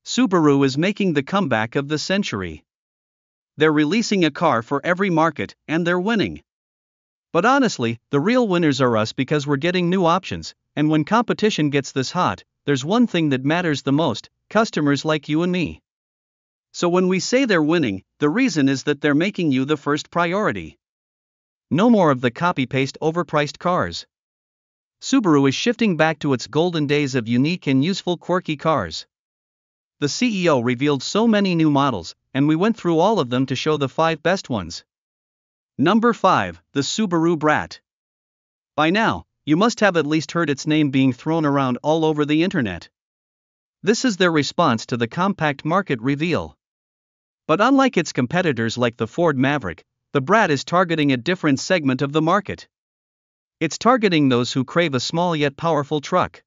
Subaru is making the comeback of the century. They're releasing a car for every market, and they're winning. But honestly, the real winners are us because we're getting new options, and when competition gets this hot, there's one thing that matters the most: customers like you and me. So when we say they're winning, the reason is that they're making you the first priority. No more of the copy-paste overpriced cars. Subaru is shifting back to its golden days of unique and useful quirky cars. The CEO revealed so many new models, and we went through all of them to show the 5 best ones. Number 5, the Subaru Brat. By now, you must have at least heard its name being thrown around all over the internet. This is their response to the compact market reveal. But unlike its competitors like the Ford Maverick, the Brat is targeting a different segment of the market. It's targeting those who crave a small yet powerful truck.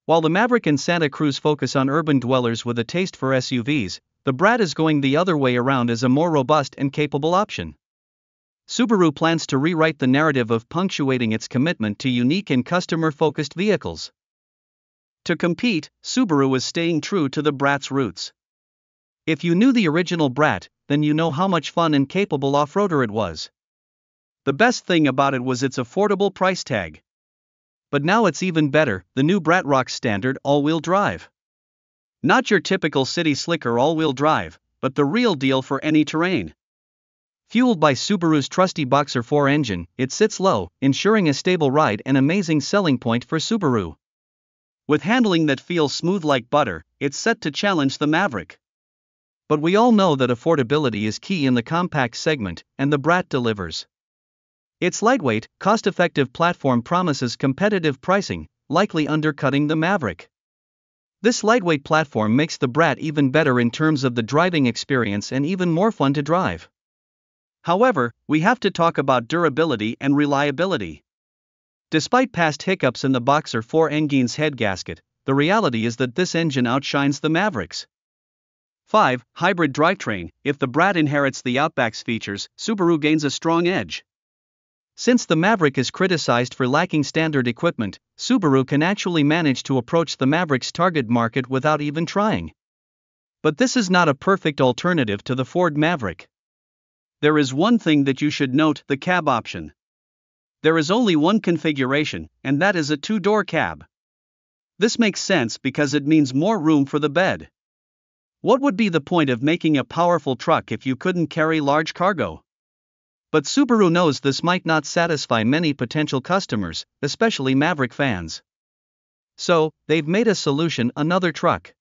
While the Maverick and Santa Cruz focus on urban dwellers with a taste for SUVs, the Brat is going the other way around as a more robust and capable option. Subaru plans to rewrite the narrative of punctuating its commitment to unique and customer-focused vehicles. To compete, Subaru is staying true to the Brat's roots. If you knew the original Brat, then you know how much fun and capable off-roader it was. The best thing about it was its affordable price tag. But now it's even better: the new Brat rocks standard all-wheel drive. Not your typical city slicker all-wheel drive, but the real deal for any terrain. Fueled by Subaru's trusty Boxer 4 engine, it sits low, ensuring a stable ride, an amazing selling point for Subaru. With handling that feels smooth like butter, it's set to challenge the Maverick. But we all know that affordability is key in the compact segment, and the Brat delivers. Its lightweight, cost-effective platform promises competitive pricing, likely undercutting the Maverick. This lightweight platform makes the Brat even better in terms of the driving experience and even more fun to drive. However, we have to talk about durability and reliability. Despite past hiccups in the Boxer 4 engine's head gasket, the reality is that this engine outshines the Mavericks. 5. Hybrid drivetrain. If the Brat inherits the Outback's features, Subaru gains a strong edge. Since the Maverick is criticized for lacking standard equipment, Subaru can actually manage to approach the Maverick's target market without even trying. But this is not a perfect alternative to the Ford Maverick. There is one thing that you should note: the cab option. There is only one configuration, and that is a 2-door cab. This makes sense because it means more room for the bed. What would be the point of making a powerful truck if you couldn't carry large cargo? But Subaru knows this might not satisfy many potential customers, especially Maverick fans. So, they've made a solution: another truck.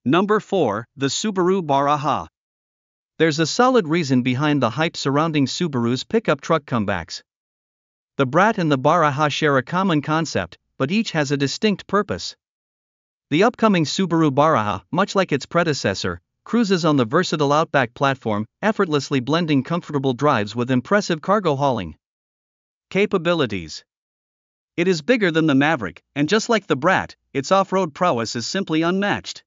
Number 4, the Subaru Baraha. There's a solid reason behind the hype surrounding Subaru's pickup truck comebacks. The Brat and the Baraha share a common concept, but each has a distinct purpose. The upcoming Subaru Baraha, much like its predecessor, cruises on the versatile Outback platform, effortlessly blending comfortable drives with impressive cargo hauling capabilities. It is bigger than the Maverick, and just like the Brat, its off-road prowess is simply unmatched.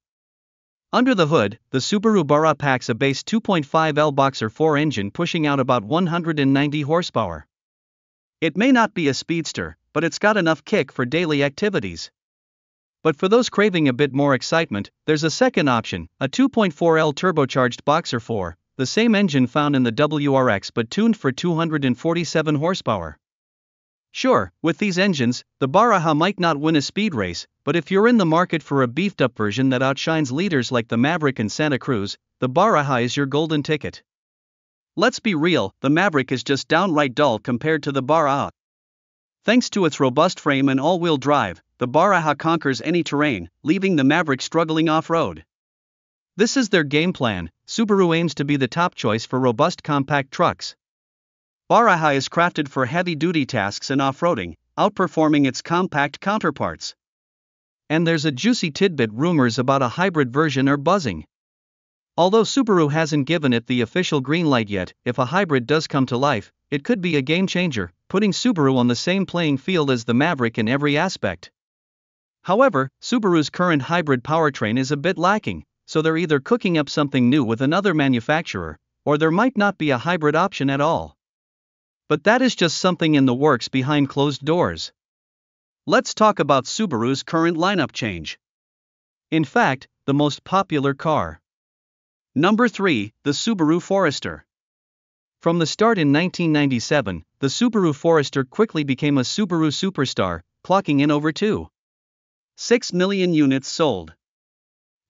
Under the hood, the Subaru Baraha packs a base 2.5L Boxer 4 engine pushing out about 190 horsepower. It may not be a speedster, but it's got enough kick for daily activities. But for those craving a bit more excitement, there's a second option: a 2.4L turbocharged Boxer 4, the same engine found in the WRX but tuned for 247 horsepower. Sure, with these engines, the Baraha might not win a speed race, but if you're in the market for a beefed-up version that outshines leaders like the Maverick and Santa Cruz, the Baraha is your golden ticket. Let's be real, the Maverick is just downright dull compared to the Baraha. Thanks to its robust frame and all-wheel drive, the Baraha conquers any terrain, leaving the Maverick struggling off-road. This is their game plan. Subaru aims to be the top choice for robust compact trucks. Baraha is crafted for heavy-duty tasks and off-roading, outperforming its compact counterparts. And there's a juicy tidbit: rumors about a hybrid version are buzzing. Although Subaru hasn't given it the official green light yet, if a hybrid does come to life, it could be a game-changer, putting Subaru on the same playing field as the Maverick in every aspect. However, Subaru's current hybrid powertrain is a bit lacking, so they're either cooking up something new with another manufacturer, or there might not be a hybrid option at all. But that is just something in the works behind closed doors. Let's talk about Subaru's current lineup change. In fact, the most popular car. Number 3, the Subaru Forester. From the start in 1997, the Subaru Forester quickly became a Subaru superstar, clocking in over 2.6 million units sold.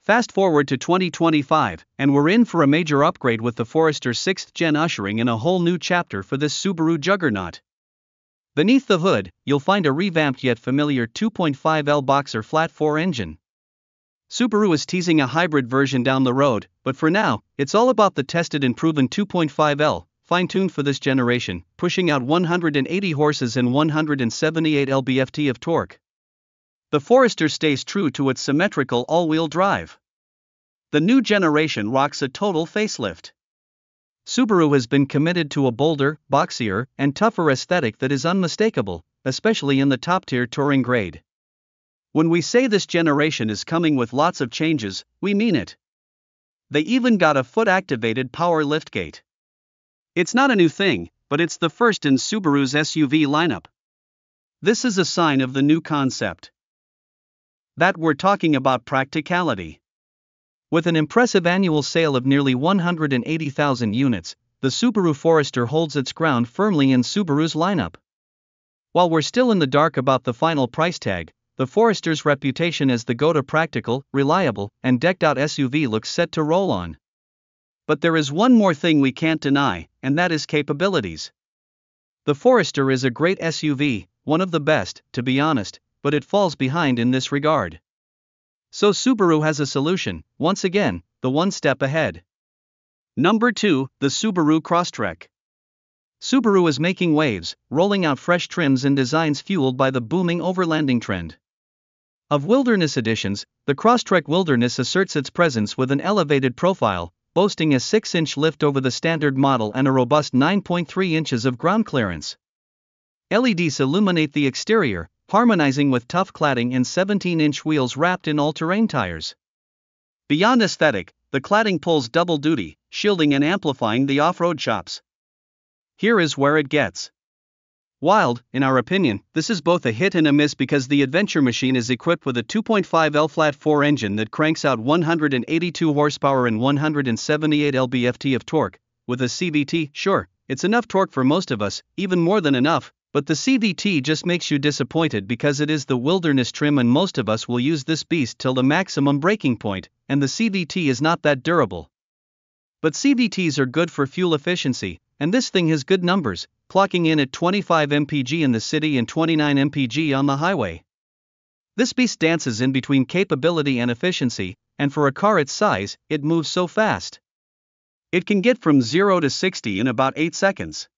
Fast forward to 2025, and we're in for a major upgrade with the Forester 6th Gen ushering in a whole new chapter for this Subaru juggernaut. Beneath the hood, you'll find a revamped yet familiar 2.5L boxer flat 4 engine. Subaru is teasing a hybrid version down the road, but for now, it's all about the tested and proven 2.5L, fine-tuned for this generation, pushing out 180 horses and 178 lb-ft of torque. The Forester stays true to its symmetrical all-wheel drive. The new generation rocks a total facelift. Subaru has been committed to a bolder, boxier, and tougher aesthetic that is unmistakable, especially in the top-tier touring grade. When we say this generation is coming with lots of changes, we mean it. They even got a foot-activated power liftgate. It's not a new thing, but it's the first in Subaru's SUV lineup. This is a sign of the new concept. That we're talking about practicality. With an impressive annual sale of nearly 180,000 units, the Subaru Forester holds its ground firmly in Subaru's lineup. While we're still in the dark about the final price tag, the Forester's reputation as the go-to practical, reliable, and decked-out SUV looks set to roll on. But there is one more thing we can't deny, and that is capabilities. The Forester is a great SUV, one of the best, to be honest, but it falls behind in this regard. So Subaru has a solution, once again, the one step ahead. Number 2, the Subaru Crosstrek. Subaru is making waves, rolling out fresh trims and designs fueled by the booming overlanding trend. Of wilderness editions, the Crosstrek Wilderness asserts its presence with an elevated profile, boasting a 6-inch lift over the standard model and a robust 9.3 inches of ground clearance. LEDs illuminate the exterior, harmonizing with tough cladding and 17-inch wheels wrapped in all-terrain tires. Beyond aesthetic, the cladding pulls double duty, shielding and amplifying the off-road chops. Here is where it gets wild. In our opinion, this is both a hit and a miss because the adventure machine is equipped with a 2.5L flat 4 engine that cranks out 182 horsepower and 178 lb-ft of torque. With a CVT, sure, it's enough torque for most of us, even more than enough. But the CVT just makes you disappointed because it is the wilderness trim and most of us will use this beast till the maximum breaking point, and the CVT is not that durable. But CVTs are good for fuel efficiency, and this thing has good numbers, clocking in at 25 mpg in the city and 29 mpg on the highway. This beast dances in between capability and efficiency, and for a car its size, it moves so fast. It can get from 0 to 60 in about 8 seconds.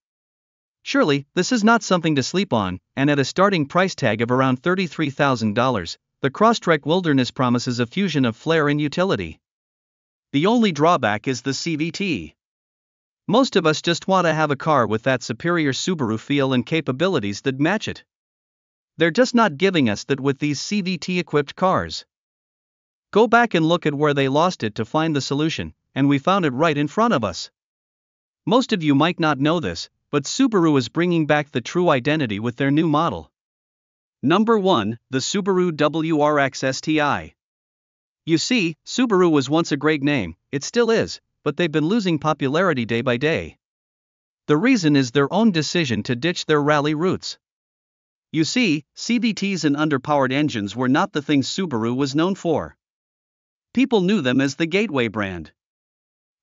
Surely, this is not something to sleep on, and at a starting price tag of around $33,000, the Crosstrek Wilderness promises a fusion of flair and utility. The only drawback is the CVT. Most of us just want to have a car with that superior Subaru feel and capabilities that match it. They're just not giving us that with these CVT-equipped cars. Go back and look at where they lost it to find the solution, and we found it right in front of us. Most of you might not know this, but Subaru is bringing back the true identity with their new model. Number 1, the Subaru WRXSTI. You see, Subaru was once a great name, it still is, but they've been losing popularity day by day. The reason is their own decision to ditch their rally roots. You see, CVTs and underpowered engines were not the things Subaru was known for. People knew them as the gateway brand.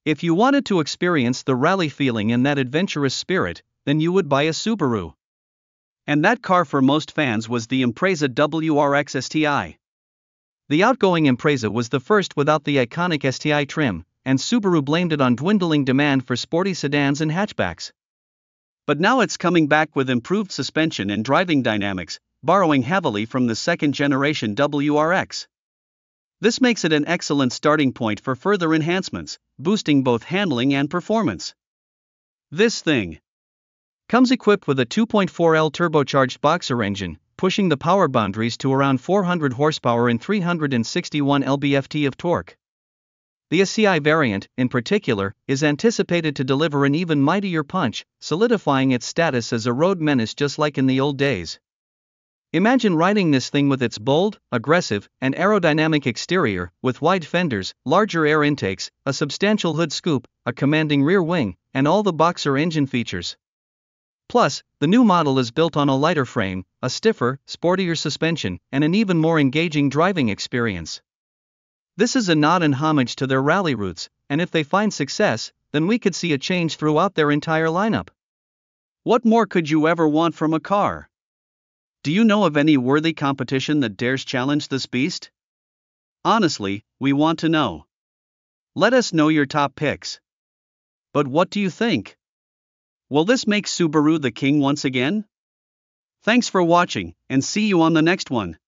If you wanted to experience the rally feeling and that adventurous spirit, then you would buy a Subaru. And that car for most fans was the Impreza WRXSTI. The outgoing Impreza was the first without the iconic STI trim, and Subaru blamed it on dwindling demand for sporty sedans and hatchbacks. But now it's coming back with improved suspension and driving dynamics, borrowing heavily from the second-generation WRX. This makes it an excellent starting point for further enhancements, boosting both handling and performance. This thing comes equipped with a 2.4L turbocharged boxer engine, pushing the power boundaries to around 400 horsepower and 361 lb-ft of torque. The STI variant, in particular, is anticipated to deliver an even mightier punch, solidifying its status as a road menace just like in the old days. Imagine riding this thing with its bold, aggressive, and aerodynamic exterior, with wide fenders, larger air intakes, a substantial hood scoop, a commanding rear wing, and all the Boxer engine features. Plus, the new model is built on a lighter frame, a stiffer, sportier suspension, and an even more engaging driving experience. This is a nod and homage to their rally roots, and if they find success, then we could see a change throughout their entire lineup. What more could you ever want from a car? Do you know of any worthy competition that dares challenge this beast? Honestly, we want to know. Let us know your top picks. But what do you think? Will this make Subaru the king once again? Thanks for watching, and see you on the next one.